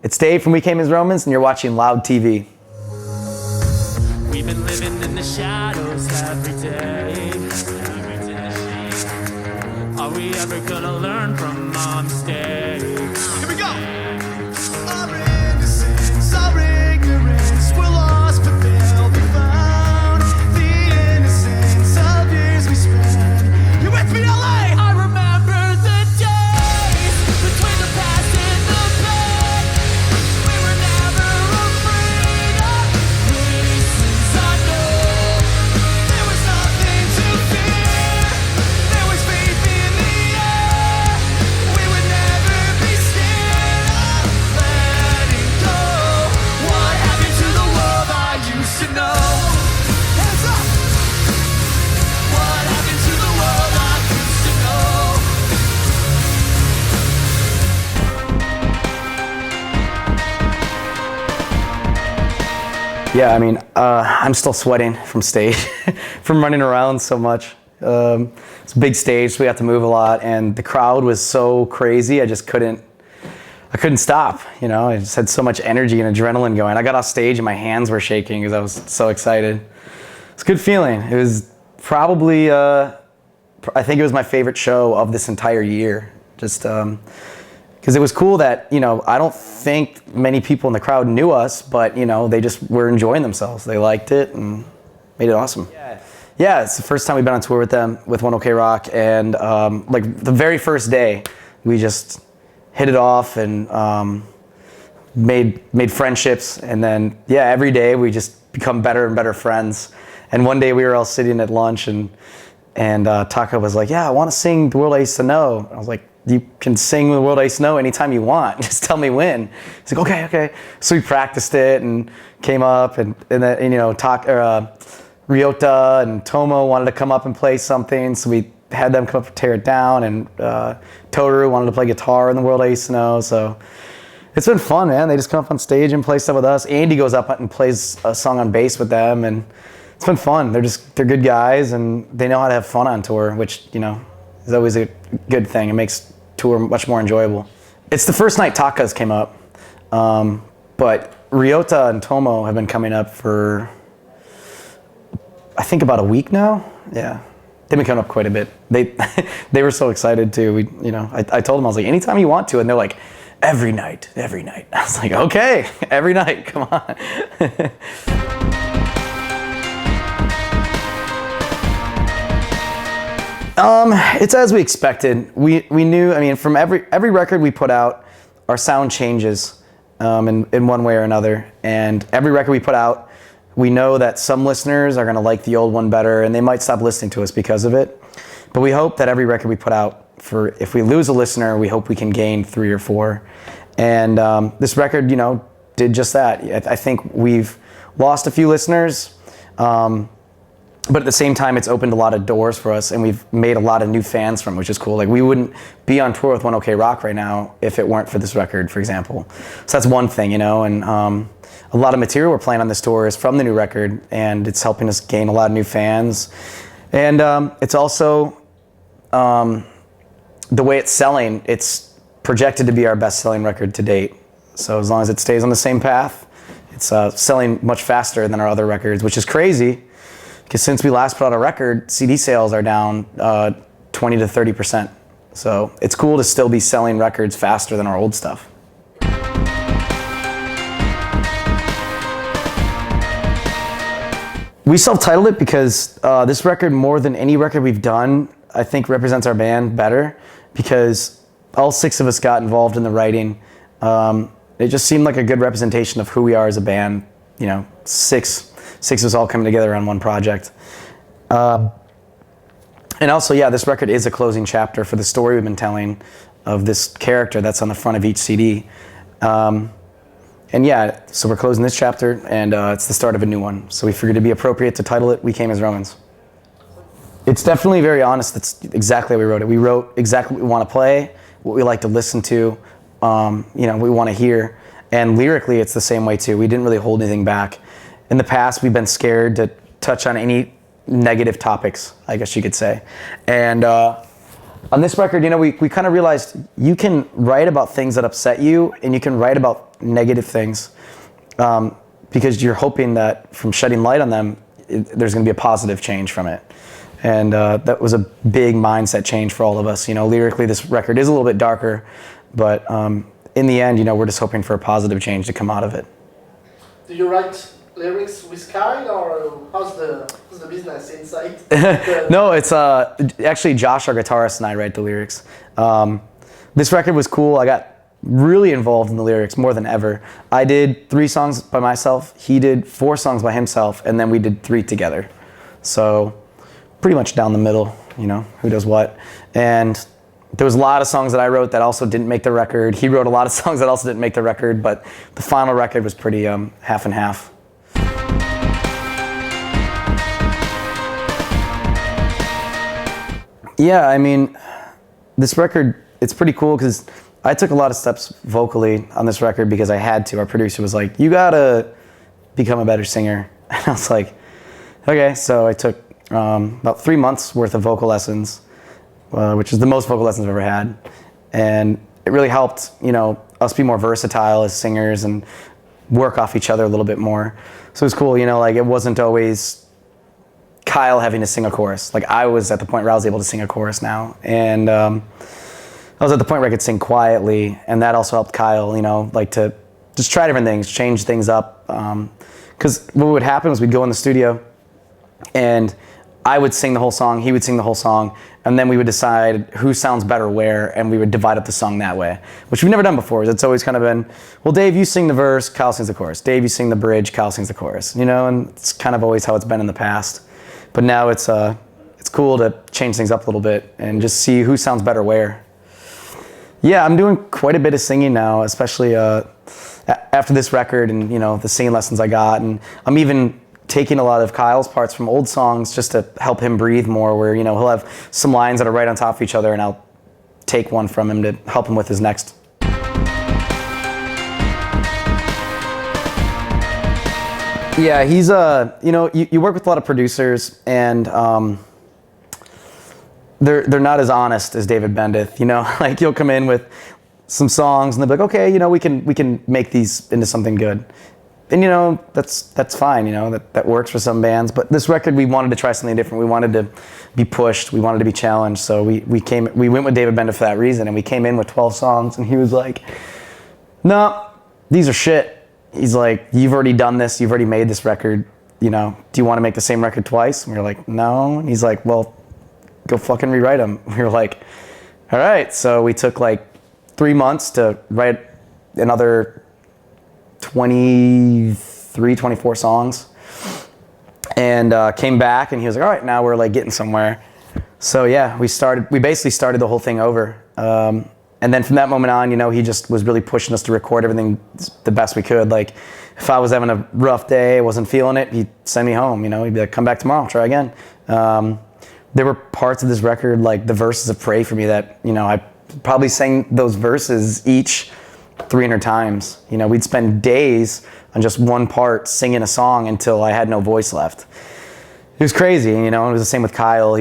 It's Dave from We Came as Romans, and you're watching Loud TV. We've been living in the shadows every day. Are we ever gonna learn from our mistakes? Here we go! Our innocence, our ignorance, we're lost but they'll be found. The innocence of years we spent. You with me, LA? I remember the days between the past and the past. We were never afraid of places unknown. There was nothing to fear. There was faith in the air. We would never be scared of letting go. What happened to the world I used to know? Hands up! What happened to the world I used to know? Yeah, I mean, I'm still sweating from stage, from running around so much. It's a big stage, so we had to move a lot, and the crowd was so crazy, I couldn't stop, you know? I just had so much energy and adrenaline going. I got off stage and my hands were shaking because I was so excited. It's a good feeling. It was probably, I think it was my favorite show of this entire year. Just, because it was cool that, you know, I don't think many people in the crowd knew us, but, you know, they just were enjoying themselves. They liked it and made it awesome. Yeah, it's the first time we've been on tour with them, with One OK Rock, and like the very first day, we just hit it off and made friendships, and then, yeah, every day we just become better and better friends. And one day we were all sitting at lunch, and Taka was like, yeah, I want to sing The World I Used to Know. I was like, you can sing The World I Used to Know anytime you want. Just tell me when. He's like, okay. So we practiced it and came up, and then, you know, Ryota and Tomo wanted to come up and play something, so we had them come up and tear it down, and Toru wanted to play guitar in The World I Used to Know. So it's been fun, man. They just come up on stage and play stuff with us. Andy goes up and plays a song on bass with them, and it's been fun. They're good guys, and they know how to have fun on tour, which, you know, is always a good thing. It makes tour much more enjoyable. It's the first night Taka's came up, but Ryota and Tomo have been coming up for, I think, about a week now. Yeah, they've been coming up quite a bit. They were so excited too. I told them, I was like, anytime you want to, and they're like, every night. I was like, okay, every night, come on. It's as we expected. We knew, I mean, from every record we put out, our sound changes in one way or another. And every record we put out, we know that some listeners are going to like the old one better, and they might stop listening to us because of it. But we hope that every record we put out, if we lose a listener, we hope we can gain 3 or 4. And this record, you know, did just that. I think we've lost a few listeners, but at the same time, it's opened a lot of doors for us, and we've made a lot of new fans from it, which is cool. Like, we wouldn't be on tour with One OK Rock right now if it weren't for this record, for example. So that's one thing, you know, and a lot of material we're playing on this tour is from the new record, and it's helping us gain a lot of new fans. And it's also, the way it's selling, it's projected to be our best-selling record to date. So as long as it stays on the same path, it's selling much faster than our other records, which is crazy, because since we last put out a record, CD sales are down 20 to 30%. So it's cool to still be selling records faster than our old stuff. We self-titled it because this record, more than any record we've done, I think represents our band better, because all 6 of us got involved in the writing. It just seemed like a good representation of who we are as a band. You know, 6 of us all coming together on one project. And also, yeah, this record is a closing chapter for the story we've been telling of this character that's on the front of each CD. And yeah, so we're closing this chapter, and it's the start of a new one. So we figured it'd be appropriate to title it We Came as Romans. It's definitely very honest. That's exactly how we wrote it. We wrote exactly what we want to play, what we like to listen to, you know, what we want to hear. And lyrically, it's the same way too. We didn't really hold anything back. In the past, we've been scared to touch on any negative topics, I guess you could say. And On this record, you know, we kind of realized you can write about things that upset you, and you can write about negative things, because you're hoping that from shedding light on them, there's going to be a positive change from it. And that was a big mindset change for all of us. You know, lyrically, this record is a little bit darker, but in the end, you know, we're just hoping for a positive change to come out of it. Do you write lyrics with Kyle, or how's the business inside? No, it's actually Josh, our guitarist, and I write the lyrics. This record was cool. I got really involved in the lyrics more than ever. I did 3 songs by myself. He did 4 songs by himself, and then we did 3 together. So pretty much down the middle, you know, who does what. And there was a lot of songs that I wrote that also didn't make the record. He wrote a lot of songs that also didn't make the record, but the final record was pretty half and half. Yeah, I mean, this record, it's pretty cool because I took a lot of steps vocally on this record because I had to. Our producer was like, you gotta become a better singer. And I was like, okay. So I took about 3 months worth of vocal lessons, which is the most vocal lessons I've ever had. And it really helped, you know, us be more versatile as singers and work off each other a little bit more. So it was cool, you know, like it wasn't always Kyle having to sing a chorus. Like I was at the point where I was able to sing a chorus now. And I was at the point where I could sing quietly, and that also helped Kyle, you know, like to just try different things, change things up. Because what would happen was we'd go in the studio, and I would sing the whole song, he would sing the whole song, and then we would decide who sounds better where, and we would divide up the song that way, which we've never done before. It's always kind of been, well, Dave, you sing the verse, Kyle sings the chorus. Dave, you sing the bridge, Kyle sings the chorus, you know, and it's kind of always how it's been in the past. But now it's cool to change things up a little bit and just see who sounds better where. Yeah, I'm doing quite a bit of singing now, especially after this record and, you know, the singing lessons I got. And I'm even taking a lot of Kyle's parts from old songs just to help him breathe more, where, you know, he'll have some lines that are right on top of each other, and I'll take one from him to help him with his next. Yeah, he's, you know, you work with a lot of producers, and they're not as honest as David Bendeth, you know. Like you'll come in with some songs and they'll be like, okay, you know, we can make these into something good, and you know that's fine, you know, that works for some bands. But this record, we wanted to try something different. We wanted to be pushed. We wanted to be challenged. So we went with David Bendeth for that reason, and we came in with 12 songs, and he was like, no, these are shit. He's like, you've already done this. You've already made this record. You know, do you want to make the same record twice? And we were like, no. And he's like, well, go fucking rewrite them. We were like, all right. So we took like 3 months to write another 23, 24 songs, and came back, and he was like, all right, now we're like getting somewhere. So yeah, we basically started the whole thing over. And then from that moment on, you know, he just was really pushing us to record everything the best we could. Like if I was having a rough day, wasn't feeling it, he'd send me home, you know, he'd be like, come back tomorrow, try again. There were parts of this record, like the verses of Pray For Me, that, you know, I probably sang those verses each 300 times. You know, we'd spend days on just one part singing a song until I had no voice left. It was crazy, you know. It was the same with Kyle.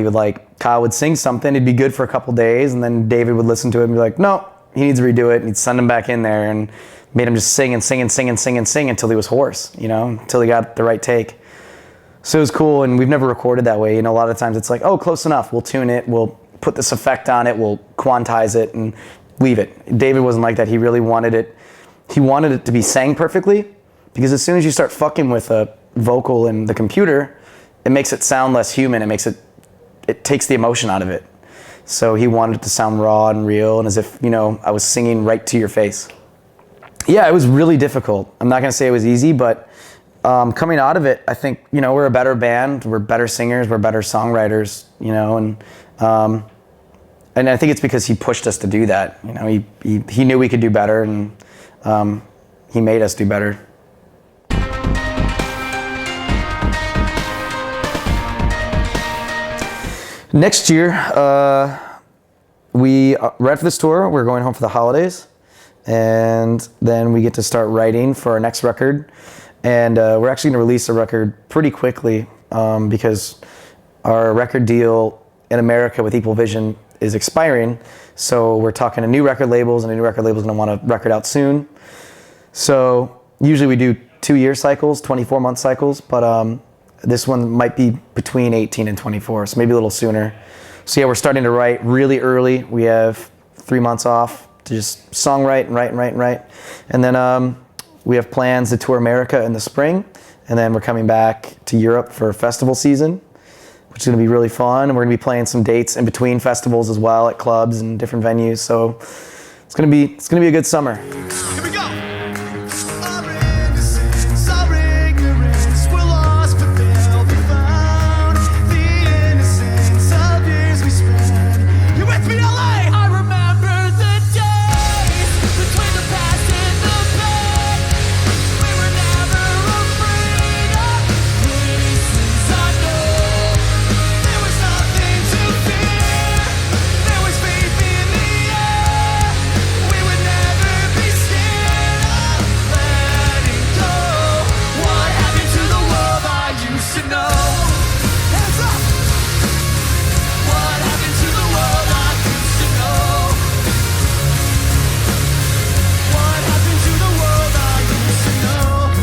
Kyle would sing something, it'd be good for a couple days, and then David would listen to it and be like, no, he needs to redo it, and he'd send him back in there and made him just sing until he was hoarse, you know, until he got the right take. So it was cool, and we've never recorded that way. You know, a lot of times it's like, oh, close enough, we'll tune it, we'll put this effect on it, we'll quantize it and leave it. David wasn't like that. He really wanted it. He wanted it to be sang perfectly, because as soon as you start fucking with a vocal in the computer, it makes it sound less human. It takes the emotion out of it. So he wanted it to sound raw and real, and as if, you know, I was singing right to your face. Yeah, it was really difficult. I'm not gonna say it was easy, but coming out of it, I think, you know, we're a better band, we're better singers, we're better songwriters, you know, and I think it's because he pushed us to do that. You know, he knew we could do better, and he made us do better. Next year, right after this tour, we're going home for the holidays, and then we get to start writing for our next record. And we're actually going to release a record pretty quickly, because our record deal in America with Equal Vision is expiring. So we're talking to new record labels, and the new record label's gonna want a record out soon. So usually we do 2-year cycles, 24-month cycles, but this one might be between 18 and 24, so maybe a little sooner. So yeah, we're starting to write really early. We have 3 months off to just songwrite and write. And then we have plans to tour America in the spring, and then we're coming back to Europe for festival season, which is gonna be really fun. And we're gonna be playing some dates in between festivals as well at clubs and different venues. So it's gonna be a good summer. Here we go. Our innocence, our ignorance, we're lost, but they'll be found. The innocence of years we spent. You with me, LA?